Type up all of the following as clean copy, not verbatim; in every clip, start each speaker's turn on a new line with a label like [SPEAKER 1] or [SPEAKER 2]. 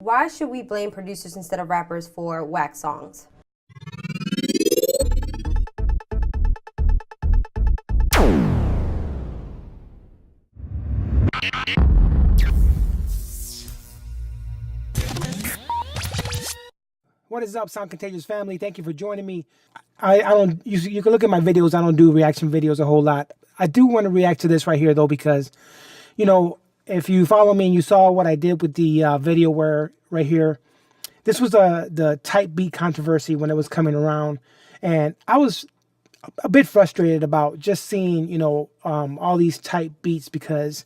[SPEAKER 1] Why should we blame producers instead of rappers for whack songs?
[SPEAKER 2] What is up, Sound Contagious family? Thank you for joining me. I don't, you can look at my videos. I don't do reaction videos a whole lot. I do want to react to this right here though, because, you know, if you follow me and you saw what I did with the video where right here, this was the type beat controversy when it was coming around. And I was a bit frustrated about just seeing, you know, all these type beats because,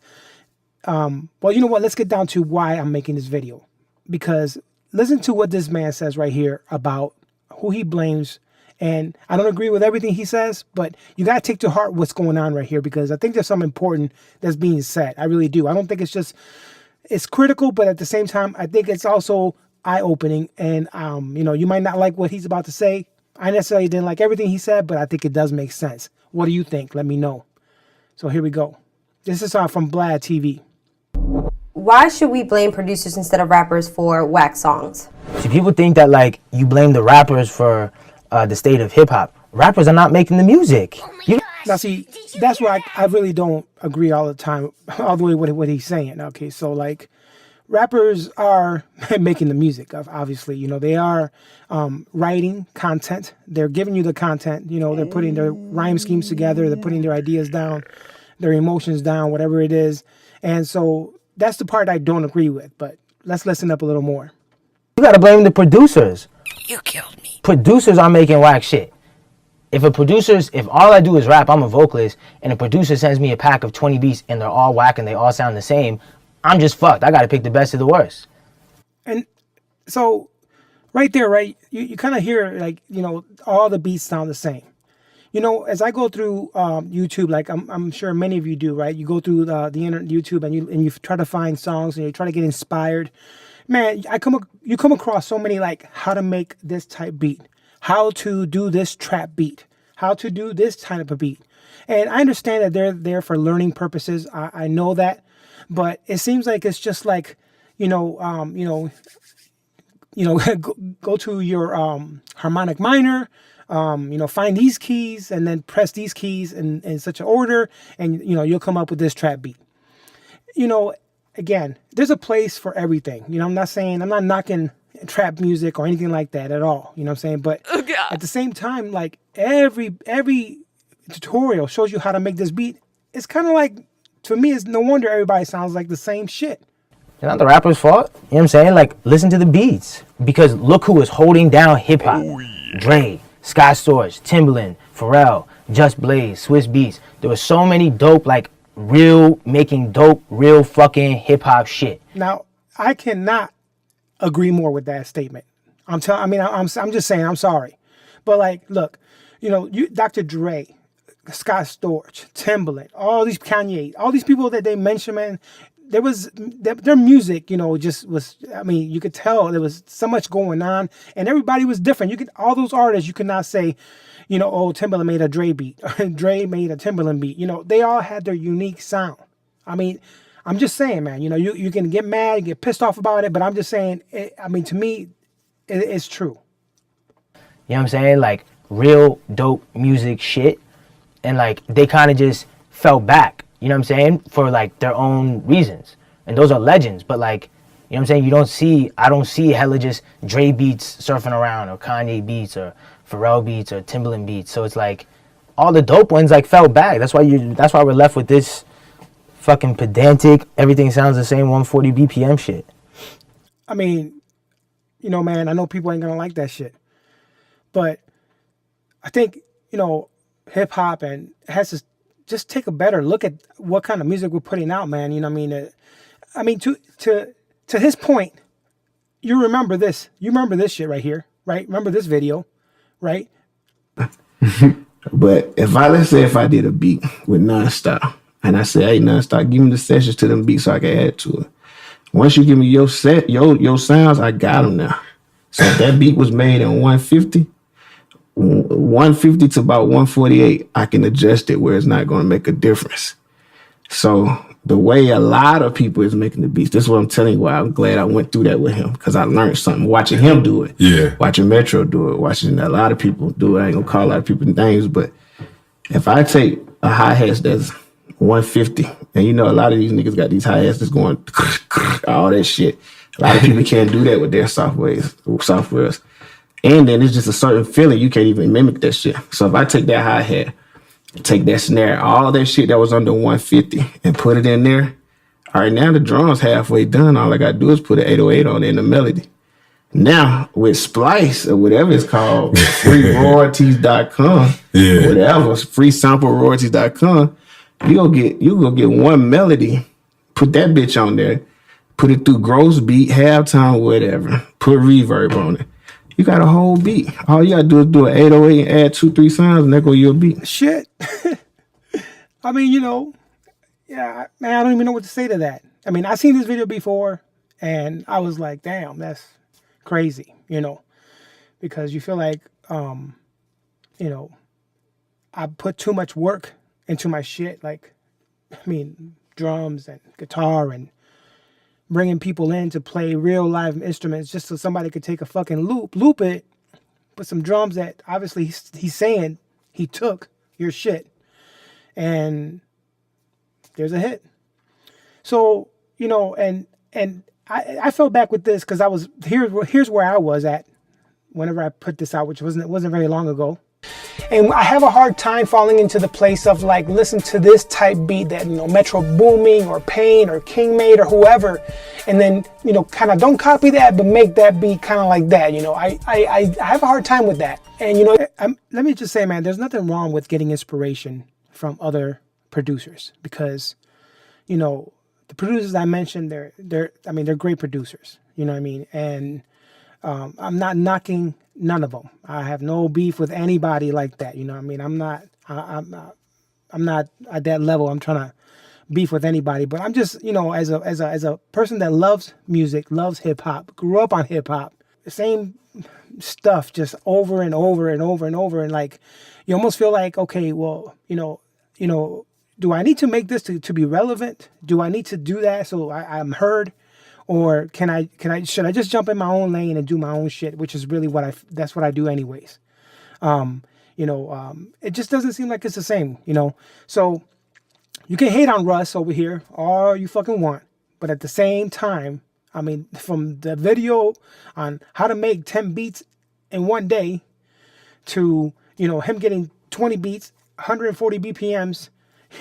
[SPEAKER 2] well, you know what? Let's get down to why I'm making this video. Because listen to what this man says right here about who he blames. And I don't agree with everything he says, but you got to take to heart what's going on right here, because I think there's something important that's being said. I really do. I don't think it's critical, but at the same time, I think it's also eye-opening. And, you know, you might not like what he's about to say. I necessarily didn't like everything he said, but I think it does make sense. What do you think? Let me know. So here we go. This is from Vlad TV.
[SPEAKER 1] Why should we blame producers instead of rappers for whack songs?
[SPEAKER 3] See, people think that, like, you blame the rappers for the state of hip-hop. Rappers are not making the music.
[SPEAKER 2] Now, see, that's why I really don't agree all the time, all the way with what he's saying. Okay, so, like, rappers are making the music, obviously. You know, they are writing content. They're giving you the content. You know, they're putting their rhyme schemes together. They're putting their ideas down, their emotions down, whatever it is. And so that's the part I don't agree with. But let's listen up a little more.
[SPEAKER 3] You gotta blame the producers.
[SPEAKER 4] You killed me.
[SPEAKER 3] Producers are making whack shit. If all I do is rap, I'm a vocalist, and a producer sends me a pack of 20 beats and they're all whack and they all sound the same, I'm just fucked. I gotta pick the best of the worst.
[SPEAKER 2] And so right there, right, you kind of hear, like, you know, all the beats sound the same. You know, as I go through YouTube, like I'm sure many of you do, right? You go through the internet, YouTube, and you try to find songs and you try to get inspired. Man, you come across so many, like, how to make this type beat, how to do this trap beat, how to do this type of beat. And I understand that they're there for learning purposes. I know that, but it seems like it's just like, go to your harmonic minor, find these keys and then press these keys in such an order, and you'll come up with this trap beat. Again, there's a place for everything. I'm not knocking trap music or anything like that at all. You know what I'm saying? But at the same time, like, every tutorial shows you how to make this beat. It's kind of like, to me, it's no wonder everybody sounds like the same shit.
[SPEAKER 3] It's not the rapper's fault. You know what I'm saying? Like, listen to the beats. Because look who was holding down hip-hop. Oh, yeah. Dre, Scott Storch, Timbaland, Pharrell, Just Blaze, Swiss Beats. There were so many dope, like, making dope, real fucking hip-hop shit.
[SPEAKER 2] Now, I cannot agree more with that statement. I'm just saying, I'm sorry. But, like, look, Dr. Dre, Scott Storch, Timbaland, all these Kanye, all these people that they mention, man, their music, just was, you could tell there was so much going on, and everybody was different. All those artists, you could not say, Timbaland made a Dre beat, or Dre made a Timbaland beat. They all had their unique sound. I'm just saying, man, you can get mad, you get pissed off about it, but I'm just saying, to me, it's true.
[SPEAKER 3] You know what I'm saying? Like, real dope music shit, and, like, they kind of just fell back. You know what I'm saying? For, like, their own reasons. And those are legends. But, like, you know what I'm saying? I don't see hella just Dre beats surfing around, or Kanye beats, or Pharrell beats, or Timbaland beats. So it's like, all the dope ones, like, fell back. That's why we're left with this fucking pedantic, everything sounds the same 140 BPM shit.
[SPEAKER 2] Man, I know people ain't gonna like that shit. But I think, hip-hop and has to just take a better look at what kind of music we're putting out, man. To his point, you remember this shit right here, right? Remember this video, right?
[SPEAKER 5] But let's say if I did a beat with Nonstop, and I say, hey, Nonstop, give me the sessions to them beats so I can add to it. Once you give me your set, your sounds, I got them now. So if that beat was made in 150 to about 148, I can adjust it where it's not going to make a difference. So the way a lot of people is making the beats. This is what I'm telling you why I'm glad I went through that with him, because I learned something watching him do it.
[SPEAKER 4] Yeah.
[SPEAKER 5] Watching Metro do it, watching a lot of people do it. I ain't gonna call a lot of people names, but if I take a hi-hat that's 150, and you know a lot of these niggas got these hi-hats that's going all that shit. A lot of people can't do that with their softwares. And then it's just a certain feeling, you can't even mimic that shit. So if I take that hi-hat, take that snare, all that shit that was under 150 and put it in there, all right, now the drum's halfway done. All I gotta do is put an 808 on it and a melody. Now with Splice or whatever it's called, freeroyalties.com,
[SPEAKER 4] Yeah.
[SPEAKER 5] whatever, freesampleroyalties.com, you gonna get one melody, put that bitch on there, put it through gross beat, halftime, whatever, put reverb on it. You got a whole beat. All you gotta do is do an 808 and add 2-3 sounds, and there go your beat.
[SPEAKER 2] Shit. I mean, you know, yeah, man, I don't even know what to say to that. I mean, I seen this video before, and I was like, damn, that's crazy, you know, because you feel like, you know, I put too much work into my shit. Like, I mean, drums and guitar and bringing people in to play real live instruments just so somebody could take a fucking loop it, put some drums that obviously he's saying he took your shit, and there's a hit. So, you know, and I fell back with this because I was here's where I was at whenever I put this out, which wasn't very long ago. And I have a hard time falling into the place of like, listen to this type beat that, you know, Metro Booming or Payne or King made or whoever, and then, you know, kind of don't copy that, but make that beat kind of like that. You know, I have a hard time with that. And, you know, let me just say, man, there's nothing wrong with getting inspiration from other producers, because, you know, the producers I mentioned, they're great producers. You know what I mean? And I'm not knocking none of them. I have no beef with anybody like that. You know what I mean? I'm not at that level. I'm trying to beef with anybody, but I'm just, you know, as a person that loves music, loves hip hop, grew up on hip hop, the same stuff just over and over and over and over. And like, you almost feel like, okay, well, you know, do I need to make this to be relevant? Do I need to do that so I'm heard? Or should I just jump in my own lane and do my own shit, which is really that's what I do anyways. It just doesn't seem like it's the same, you know? So you can hate on Russ over here all you fucking want, but at the same time, I mean, from the video on how to make 10 beats in one day to, you know, him getting 20 beats, 140 BPMs,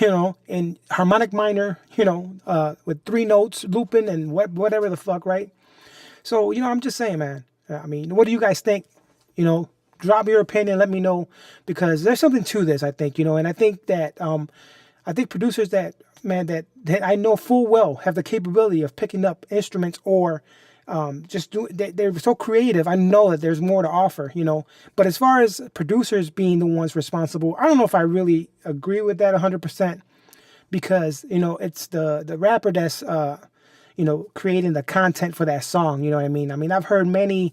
[SPEAKER 2] you know, in harmonic minor, you know, with 3 notes looping and whatever the fuck, right? So, you know, I'm just saying, man. I mean, what do you guys think? You know, drop your opinion, let me know, because there's something to this, I think, you know, and I think that, I think producers that I know full well have the capability of picking up instruments or they're so creative. I know that there's more to offer, you know. But as far as producers being the ones responsible, I don't know if I really agree with that 100%, because, you know, it's the rapper that's you know, creating the content for that song. You know what I mean? I mean, I've heard many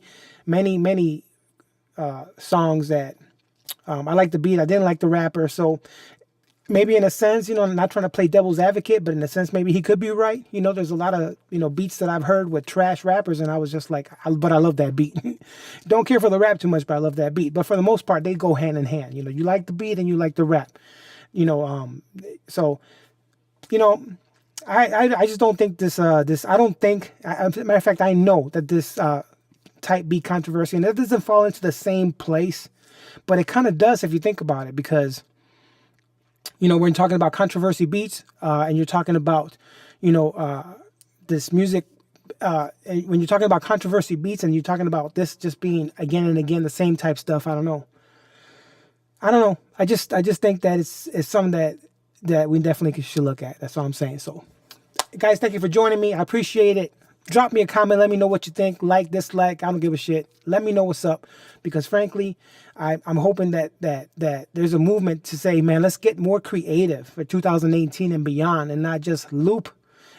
[SPEAKER 2] songs that I like the beat, I didn't like the rapper, so. Maybe in a sense, you know, I'm not trying to play devil's advocate, but in a sense, maybe he could be right. You know, there's a lot of, you know, beats that I've heard with trash rappers, and I was just like, but I love that beat. Don't care for the rap too much, but I love that beat. But for the most part, they go hand in hand. You know, you like the beat and you like the rap. You know, so, you know, I just don't think I don't think, as a matter of fact, I know that this type beat controversy, and that doesn't fall into the same place, but it kind of does if you think about it, because, you know, we're talking about controversy beats, and you're talking about, you know, this music. When you're talking about controversy beats, and you're talking about this just being again and again the same type stuff, I don't know. I just think that it's something that we definitely should look at. That's all I'm saying. So, guys, thank you for joining me. I appreciate it. Drop me a comment. Let me know what you think. Like, dislike. I don't give a shit. Let me know what's up. Because frankly, I'm hoping that there's a movement to say, man, let's get more creative for 2018 and beyond, and not just loop,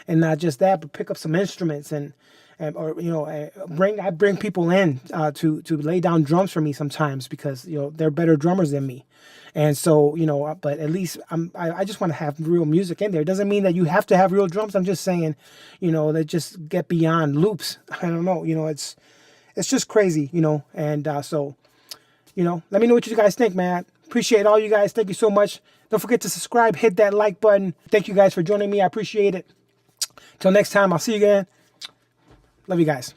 [SPEAKER 2] and not just that, but pick up some instruments or you know, bring people in to lay down drums for me sometimes, because, you know, they're better drummers than me, And so, you know, but at least I just want to have real music in there. It doesn't mean that you have to have real drums. I'm just saying, you know, that just get beyond loops. I don't know, you know, it's just crazy, you know. And so, you know, let me know what you guys think, man. Appreciate all you guys. Thank you so much. Don't forget to subscribe, hit that like button. Thank you guys for joining me. I appreciate it. Till next time, I'll see you again. Love you guys.